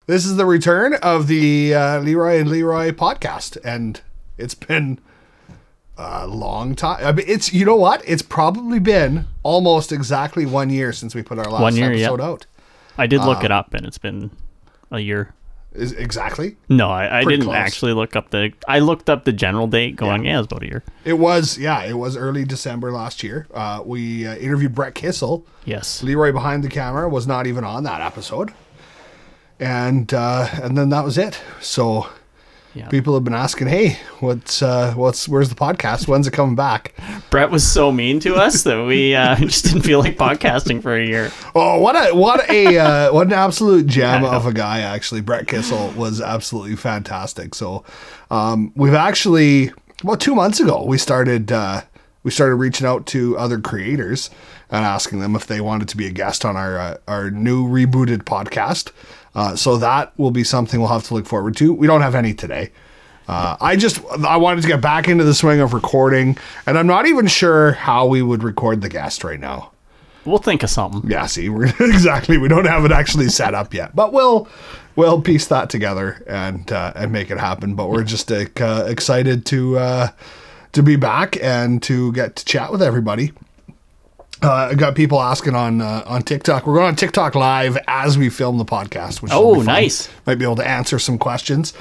This is the return of the Leroy and Leroy podcast, and it's been a long time. I mean, you know what? It's probably been almost exactly 1 year since we put our last episode out. I did look it up, and it's been a year. Exactly? No, I didn't close. actually look up I looked up the general date going, it was about a year. It was early December last year. We interviewed Brett Kissel. Yes. Leroy behind the camera was not even on that episode. And then that was it. So people have been asking, hey, where's the podcast? When's it coming back? Brett was so mean to us that we just didn't feel like podcasting for a year. Oh, what an absolute gem of a guy, actually. Brett Kissel was absolutely fantastic. So we've actually, about 2 months ago, we started reaching out to other creators and asking them if they wanted to be a guest on our new rebooted podcast. So that will be something we'll have to look forward to. We don't have any today. I wanted to get back into the swing of recording, and I'm not even sure how we would record the guest right now. We'll think of something. Yeah, see, exactly. We don't have it actually set up yet, but we'll piece that together and make it happen. But we're just excited to be back and to get to chat with everybody. I got people asking on TikTok. We're going on TikTok live as we film the podcast, which is nice. Might be able to answer some questions.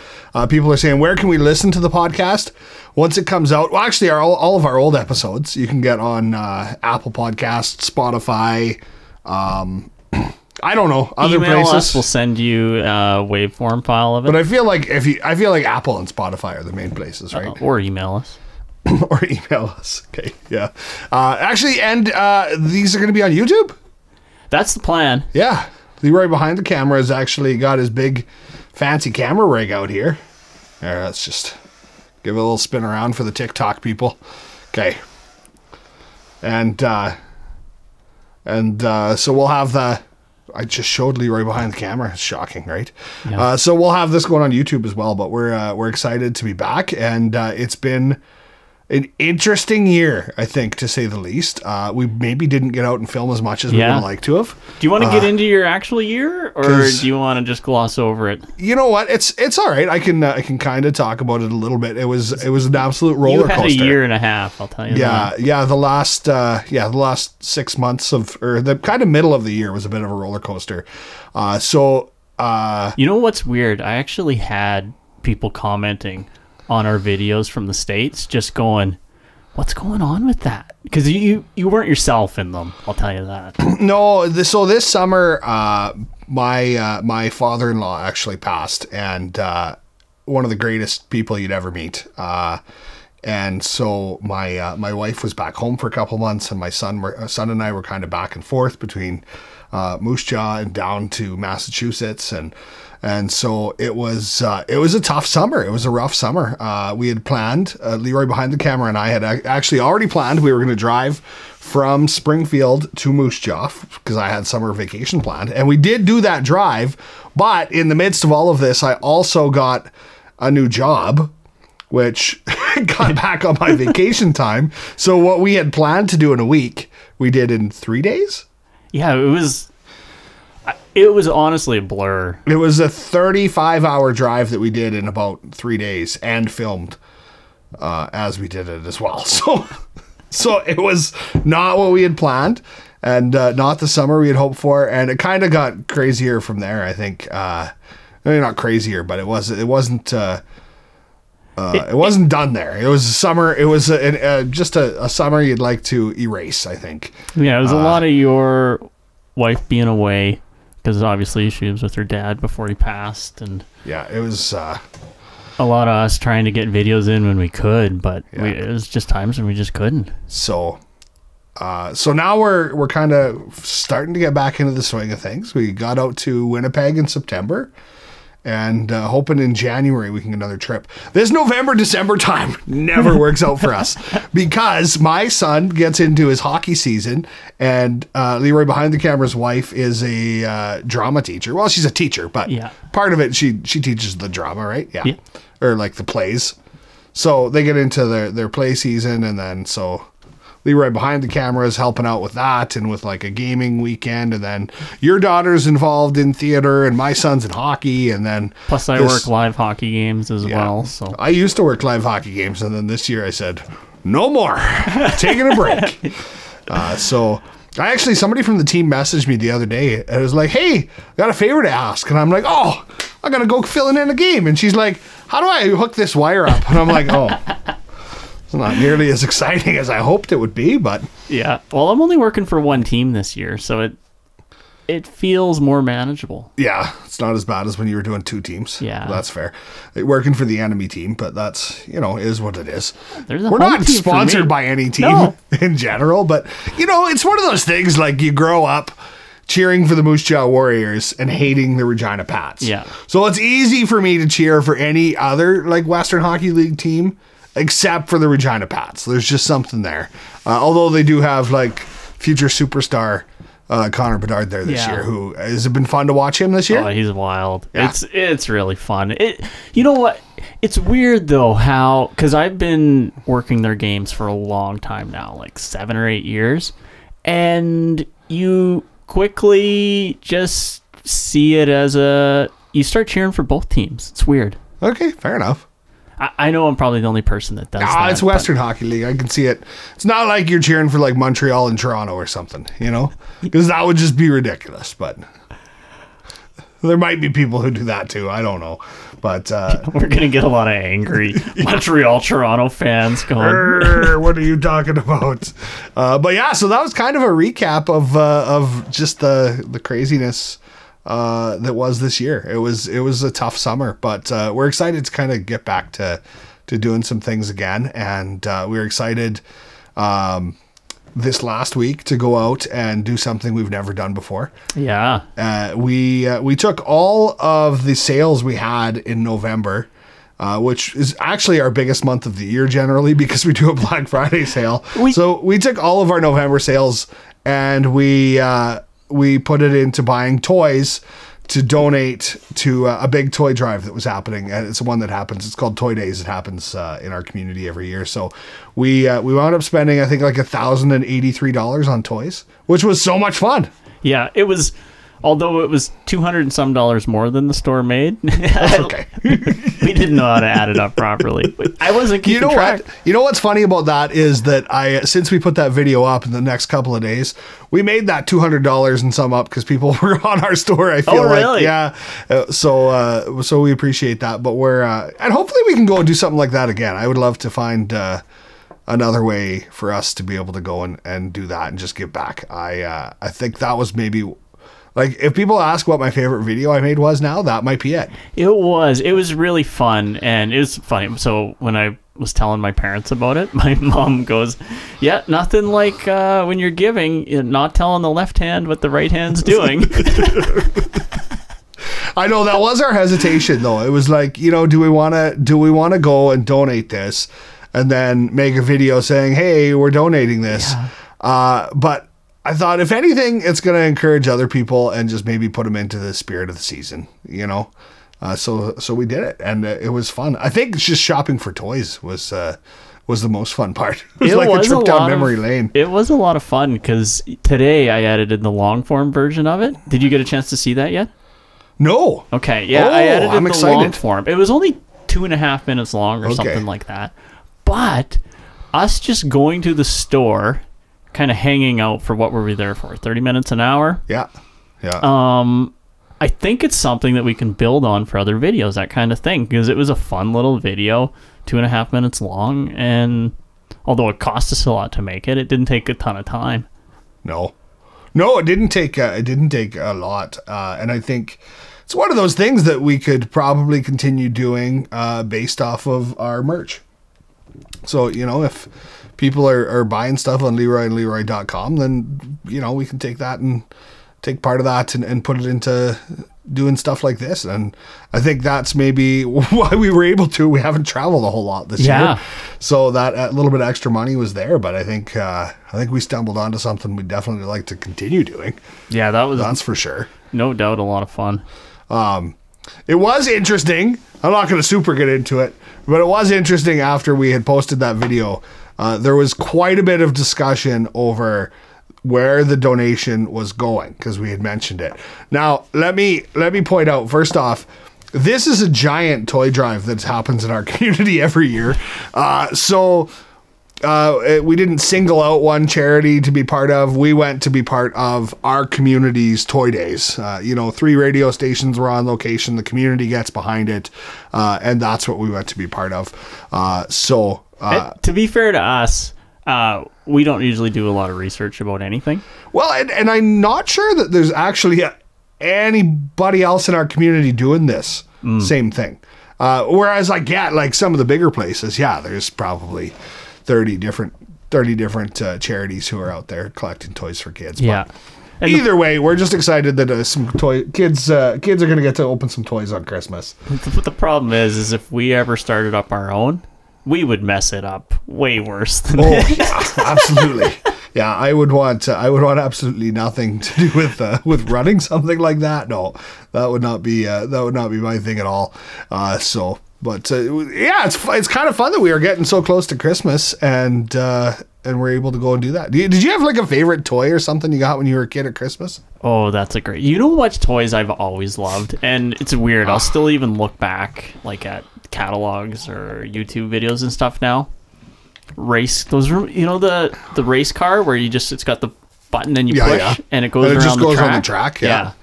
People are saying, where can we listen to the podcast once it comes out? Well, actually, all of our old episodes you can get on Apple Podcasts, Spotify. I don't know, other places. Us, we'll send you a waveform file of it. But I feel like Apple and Spotify are the main places, right? Or email us. Or email us. Okay, yeah. Actually, and these are going to be on YouTube? That's the plan. Yeah. Leroy behind the camera has actually got his big fancy camera rig out here. There, let's just give it a little spin around for the TikTok people. Okay. And so we'll have I just showed Leroy behind the camera. It's shocking, right? Yeah. So we'll have this going on YouTube as well, but we're excited to be back, and it's been an interesting year, I think, to say the least. We maybe didn't get out and film as much as we would like to have. Do you want to get into your actual year, or do you want to just gloss over it? You know what? It's all right. I can kind of talk about it a little bit. It was an absolute roller coaster. You had a year and a half, I'll tell you. Yeah. The last 6 months or the kind of middle of the year was a bit of a roller coaster. You know what's weird? I actually had people commenting on our videos from the States, just going, what's going on with that? Because you weren't yourself in them, I'll tell you that. No, so this summer, my father-in-law actually passed, and one of the greatest people you'd ever meet. And so my wife was back home for a couple months, and my son and I were kind of back and forth between Moose Jaw and down to Massachusetts, and so it was a tough summer. It was a rough summer. We had planned, Leroy behind the camera and I had actually already planned we were going to drive from Springfield to Moose Jaw because I had summer vacation planned. And we did do that drive. But in the midst of all of this, I also got a new job, which got back on my vacation time. So what we had planned to do in a week, we did in 3 days. Yeah, it was honestly a blur. It was a 35-hour drive that we did in about 3 days and filmed as we did it as well. So it was not what we had planned and not the summer we had hoped for. And it kind of got crazier from there, I think. Maybe not crazier, but it wasn't done there. It was a summer. It was just a summer you'd like to erase, I think. Yeah, it was a lot of your wife being away, because obviously she was with her dad before he passed, and yeah, it was a lot of us trying to get videos in when we could, but it was just times when we just couldn't. So now we're kind of starting to get back into the swing of things. We got out to Winnipeg in September, and hoping in January we can get another trip. This November, December time never works out for us because my son gets into his hockey season, and Leroy behind the camera's wife is a drama teacher. Well, she's a teacher, but part of it, she teaches the drama, right? Yeah. Or like the plays. So they get into their play season, and then so Leroy behind the cameras helping out with that and with like a gaming weekend, and then your daughter's involved in theater and my son's in hockey, and then Plus I work live hockey games as well. So I used to work live hockey games, and then this year I said, no more, taking a break. So I actually, somebody from the team messaged me the other day and it was like, hey, got a favor to ask. And I'm like, oh, I gotta go fill in a game. And she's like, how do I hook this wire up? And I'm like, oh, it's not nearly as exciting as I hoped it would be, but yeah. Well, I'm only working for one team this year, so it feels more manageable. yeah, it's not as bad as when you were doing 2 teams. Yeah. That's fair. Working for the enemy team, but that's, is what it is. There's a We're home not team for sponsored me. by any team No. in general, but, it's one of those things like you grow up cheering for the Moose Jaw Warriors and hating the Regina Pats. Yeah. So it's easy for me to cheer for any other like Western Hockey League team except for the Regina Pats. There's just something there. Although they do have like future superstar Connor Bedard there this year. Who has it been fun to watch him this year? Oh, he's wild. Yeah. It's really fun. You know what? It's weird though how, because I've been working their games for a long time now, like 7 or 8 years, and you quickly just see it as you start cheering for both teams. It's weird. Okay, fair enough. I know I'm probably the only person that does that. It's Western Hockey League. I can see it. It's not like you're cheering for like Montreal and Toronto or something, because that would just be ridiculous. But there might be people who do that too. I don't know. But we're going to get a lot of angry Montreal, Toronto fans going, what are you talking about? But yeah, so that was kind of a recap of just the craziness that was this year. It was a tough summer, but we're excited to kind of get back to doing some things again, and we're excited this last week to go out and do something we've never done before. Yeah. We took all of the sales we had in November, which is actually our biggest month of the year generally because we do a Black Friday sale. So we took all of our November sales and we put it into buying toys to donate to a big toy drive that was happening. And it's one that happens. It's called Toy Days. It happens in our community every year. So we wound up spending, I think, like $1,083 on toys, which was so much fun. Yeah, it was. Although it was $200 and some more than the store made. That's okay. We didn't know how to add it up properly. I wasn't keeping track. You know what's funny about that is that since we put that video up in the next couple of days, we made that $200 and some up because people were on our store. I feel like, really? Yeah. So we appreciate that, but we're and hopefully we can go and do something like that again. I would love to find another way for us to be able to go and do that and just give back. I think that was maybe. Like, if people ask what my favorite video I made was now, that might be it. It was really fun, and it was funny. So when I was telling my parents about it, my mom goes, yeah, nothing like when you're giving, not telling the left hand what the right hand's doing. I know that was our hesitation, though. It was like, do we want to go and donate this and then make a video saying, hey, we're donating this? Yeah. But I thought, if anything, it's going to encourage other people and just maybe put them into the spirit of the season, So we did it, and it was fun. I think just shopping for toys was the most fun part. It was like a trip down memory lane. It was a lot of fun because today I edited the long form version of it. Did you get a chance to see that yet? No. Okay, yeah, I edited the long form. It was only 2.5 minutes long or something like that. But us just going to the store, kind of hanging out for what were we there for? 30 minutes, an hour? Yeah. I think it's something that we can build on for other videos, that kind of thing, because it was a fun little video, 2.5 minutes long, and although it cost us a lot to make it, it didn't take a ton of time. No, it didn't take a lot, and I think it's one of those things that we could probably continue doing based off of our merch. So, if people are buying stuff on LeroyandLeroy.com, then, we can take that and take part of that and put it into doing stuff like this. And I think that's maybe why we were able to. We haven't traveled a whole lot this year. So that little bit of extra money was there. But I think we stumbled onto something we'd definitely like to continue doing. Yeah, that's for sure. No doubt a lot of fun. It was interesting. I'm not going to super get into it, but it was interesting after we had posted that video. there was quite a bit of discussion over where the donation was going, because we had mentioned it. Now, let me point out, first off, this is a giant toy drive that happens in our community every year. We didn't single out one charity to be part of. We went to be part of our community's toy days. 3 radio stations were on location. The community gets behind it. And that's what we went to be part of. To be fair to us, we don't usually do a lot of research about anything. Well, and I'm not sure that there's actually anybody else in our community doing this same thing. Whereas I get like some of the bigger places, there's probably 30 different charities who are out there collecting toys for kids. Yeah. But either way, we're just excited that some kids are going to get to open some toys on Christmas. The problem is if we ever started up our own, we would mess it up way worse than this. Yeah, absolutely. Yeah, I would want absolutely nothing to do with running something like that. No, that would not be my thing at all. But it's kind of fun that we are getting so close to Christmas and we're able to go and do that. Did you have like a favorite toy or something you got when you were a kid at Christmas? Oh, that's a great. You know what toys I've always loved, and it's weird. I'll still even look back like at catalogs or YouTube videos and stuff now. The race car where it's got the button and you push and it goes around the track. Yeah.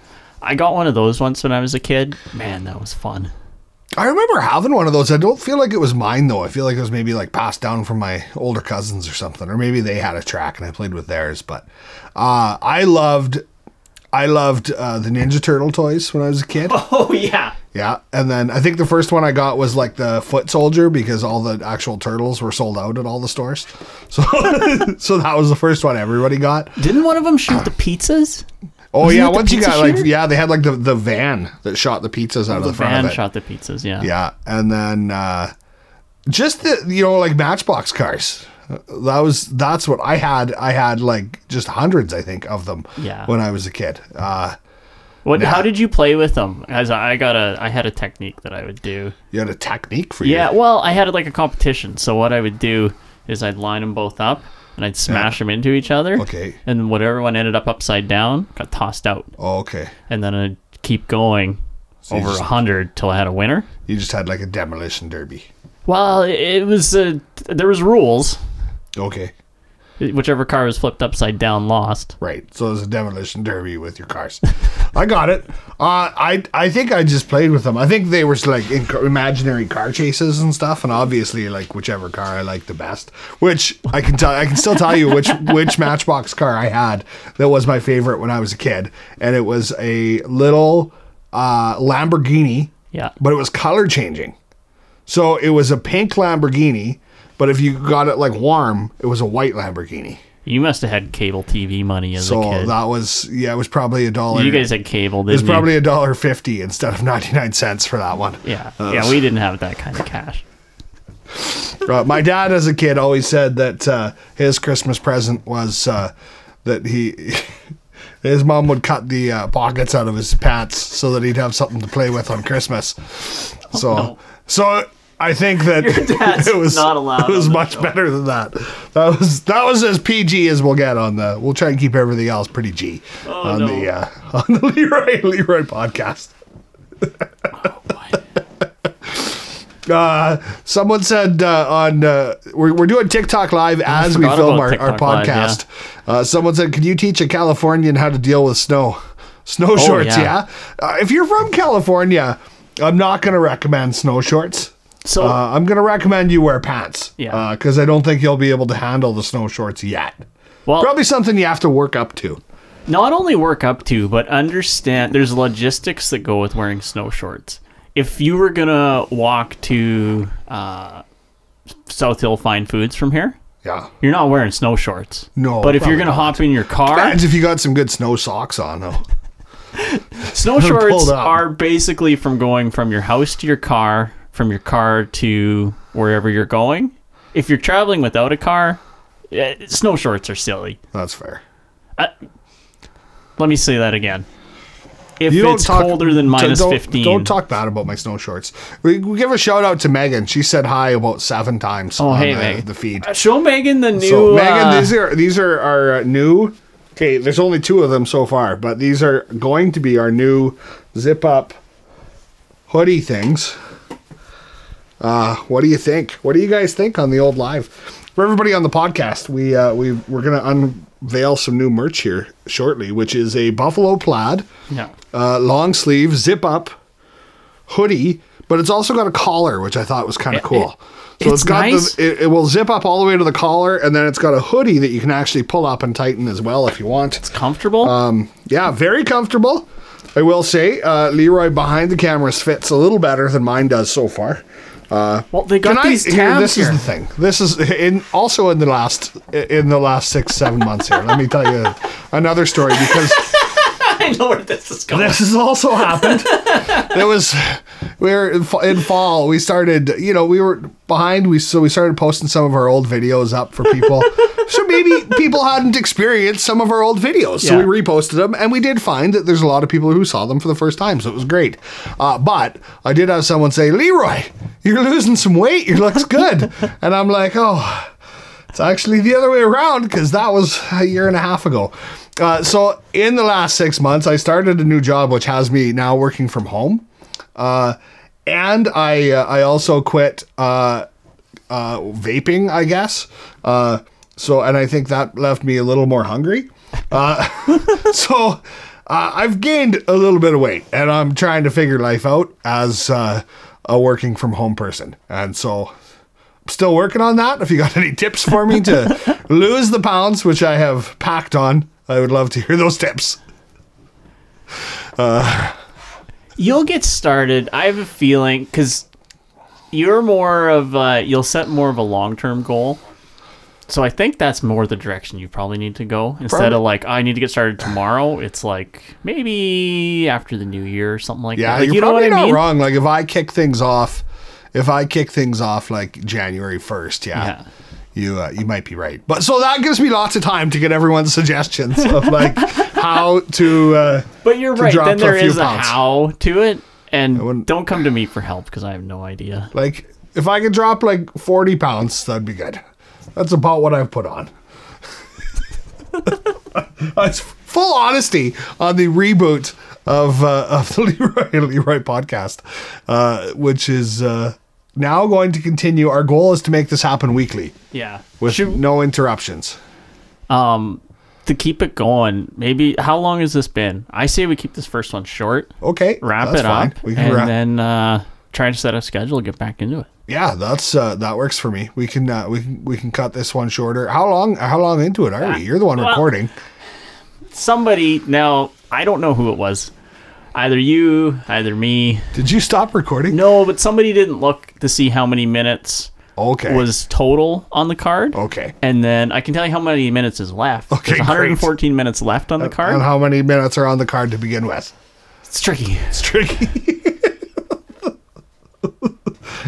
I got one of those once when I was a kid. Man, that was fun. I remember having one of those. I don't feel like it was mine though. I feel like it was maybe like passed down from my older cousins or something, or maybe they had a track and I played with theirs. But I loved the Ninja Turtle toys when I was a kid. Oh yeah. Yeah, and then I think the first one I got was like the Foot Soldier, because all the actual turtles were sold out at all the stores. So so that was the first one everybody got. Didn't one of them shoot the pizzas? Oh, yeah, once you got shooter? They had like the van that shot the pizzas out of the front of it. The van shot the pizzas, yeah. Yeah, and then just like Matchbox cars. That's what I had. I had like just hundreds, I think, of them when I was a kid. How did you play with them? As I had a technique that I would do. You had a technique for you? Yeah, well, I had like a competition. So what I would do is I'd line them both up and I'd smash them into each other. Okay. And whatever one ended up upside down got tossed out. Oh, okay. And then I'd keep going over 100 till I had a winner. You just had like a demolition derby. Well, it was there was rules. Okay. Whichever car was flipped upside down lost. Right. So it was a demolition derby with your cars. I got it. I think I just played with them. I think they were like imaginary car chases and stuff, and obviously like whichever car I liked the best. Which I can still tell you which Matchbox car I had that was my favorite when I was a kid, and it was a little Lamborghini. Yeah. But it was color changing. So it was a pink Lamborghini. But if you got it like warm, it was a white Lamborghini. You must have had cable TV money as a kid. So that was, it was probably $1. You guys had cable, didn't you? It was probably $1.50 instead of 99 cents for that one. Yeah, we didn't have that kind of cash. My dad as a kid always said that his Christmas present was that his mom would cut the pockets out of his pants so that he'd have something to play with on Christmas. So I think that it was not allowed. It was much better than that. That was as PG as we'll get on the. We'll try and keep everything else pretty G on the Leroy and Leroy podcast. Someone said we're doing TikTok live as we film our podcast. Live, yeah. Someone said, "Can you teach a Californian how to deal with snow shorts?" Yeah. If you're from California, I'm not going to recommend snow shorts. So I'm going to recommend you wear pants. Yeah. Because I don't think you'll be able to handle the snow shorts yet. Well, probably something you have to work up to. Not only work up to, but understand there's logistics that go with wearing snow shorts. If you were going to walk to South Hill Fine Foods from here, you're not wearing snow shorts. No. But if you're going to hop in your car... Depends if you got some good snow socks on, though. Snow shorts are basically from going from your house to your car, from your car to wherever you're going. If you're traveling without a car, snow shorts are silly. That's fair. Let me say that again. if it's colder than minus 15. Don't talk bad about my snow shorts. We give a shout out to Megan. She said hi about 7 times on the feed. Show Megan the new... So, Megan, these are our new... Okay, there's only 2 of them so far, but these are going to be our new zip-up hoodie things. What do you think? What do you guys think on the old live? For everybody on the podcast, we're going to unveil some new merch here shortly, which is a buffalo plaid, long sleeve, zip-up hoodie, but it's also got a collar, which I thought was kind of cool. So it's got nice. It will zip up all the way to the collar, and then it's got a hoodie that you can actually pull up and tighten as well if you want. It's comfortable. Yeah, very comfortable. I will say, Leroy behind the cameras fits a little better than mine does so far. Well, they got these tabs This is the thing. This is also in the last 6-7 months here. Let me tell you another story because I know where this is going. This has also happened. We were in fall. We started, we were behind. So we started posting some of our old videos up for people. So maybe people hadn't experienced some of our old videos. So we reposted them, and we did find that there's a lot of people who saw them for the first time. So it was great. But I did have someone say, Leroy, you're losing some weight. You looks good. And I'm like, oh, it's actually the other way around because that was a year and a half ago. So in the last 6 months, I started a new job, which has me now working from home. And I also quit vaping, I guess. And I think that left me a little more hungry. So I've gained a little bit of weight, and I'm trying to figure life out as a working from home person. And so I'm still working on that. If you got any tips for me to lose the pounds, which I have packed on, I would love to hear those tips. You'll get started. I have a feeling because you're more of you'll set more of a long-term goal. So I think that's more the direction you probably need to go. Instead of like, I need to get started tomorrow. It's like maybe after the new year or something like that. Yeah, like, you're probably not wrong. Like if I kick things off like January 1st, you might be right. But so that gives me lots of time to get everyone's suggestions of like how to but you're right. Then there is a how to it. And don't come to me for help because I have no idea. Like if I could drop like 40 pounds, that'd be good. That's about what I've put on. That's full honesty on the reboot of the Leroy and Leroy podcast, which is now going to continue. Our goal is to make this happen weekly. Yeah. With no interruptions. To keep it going, maybe, how long has this been? I say we keep this first one short. Okay. Wrap it up. We can then try to set a schedule and get back into it. Yeah, that works for me. We can cut this one shorter. How long into it are we? You're the one recording. Somebody, now I don't know who it was. Either you, either me. Did you stop recording? No, but somebody didn't look to see how many minutes was total on the card. Okay. And then I can tell you how many minutes is left. Okay, there's 114 minutes left on the card. And how many minutes are on the card to begin with? It's tricky.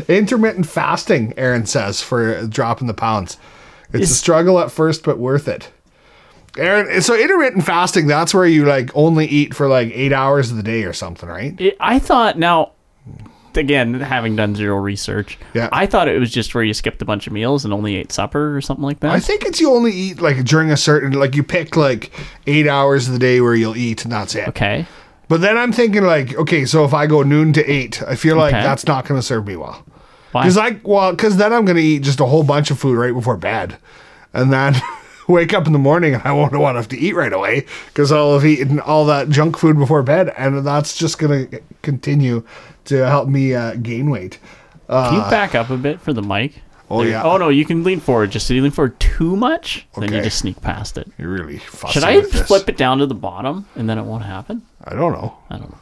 Intermittent fasting, Aaron says, for dropping the pounds. It's a struggle at first, but worth it. Aaron, so intermittent fasting, that's where you like only eat for like 8 hours of the day or something, right? I thought, now, again, having done zero research, I thought it was just where you skipped a bunch of meals and only ate supper or something like that. I think it's you only eat like during a certain, like you pick like 8 hours of the day where you'll eat and that's it. Okay. But then I'm thinking like, okay, so if I go noon to 8, I feel like that's not going to serve me well. Why? Because then I'm going to eat just a whole bunch of food right before bed. And then wake up in the morning and I won't want to eat right away because I'll have eaten all that junk food before bed. And that's just going to continue to help me gain weight. Can you back up a bit for the mic? Oh, yeah. Oh, no, you can lean forward. Just so you lean forward too much, then you just sneak past it. You're really fussy. Should I flip it down to the bottom and then it won't happen? I don't know.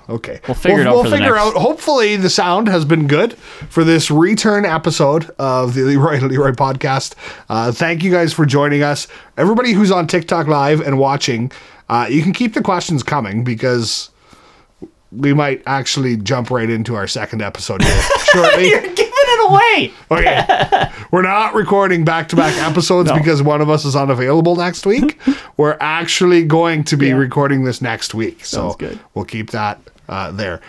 Okay. We'll figure it out. We'll figure out. Hopefully the sound has been good for this return episode of the Leroy and Leroy podcast. Thank you guys for joining us. Everybody who's on TikTok Live and watching, you can keep the questions coming because we might actually jump right into our second episode here shortly. You're giving it No way. Okay. We're not recording back-to-back episodes because one of us is unavailable next week. We're actually going to be recording this next week. So Sounds good. we'll keep that there.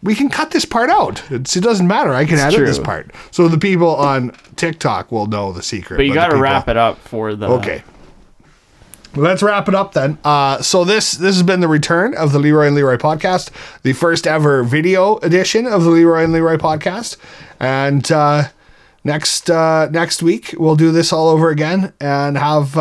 We can cut this part out. It doesn't matter. I can edit this true. part. So the people on TikTok will know the secret. But you got to the people- wrap it up for the. Okay. Let's wrap it up then. So this has been the return of the Leroy and Leroy podcast, the first ever video edition of the Leroy and Leroy podcast. And next week we'll do this all over again and have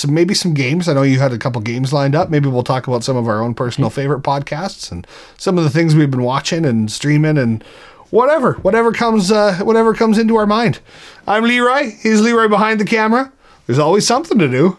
maybe some games. I know you had a couple games lined up. Maybe we'll talk about some of our own personal favorite podcasts and some of the things we've been watching and streaming and whatever comes into our mind. I'm Leroy. He's Leroy behind the camera. There's always something to do.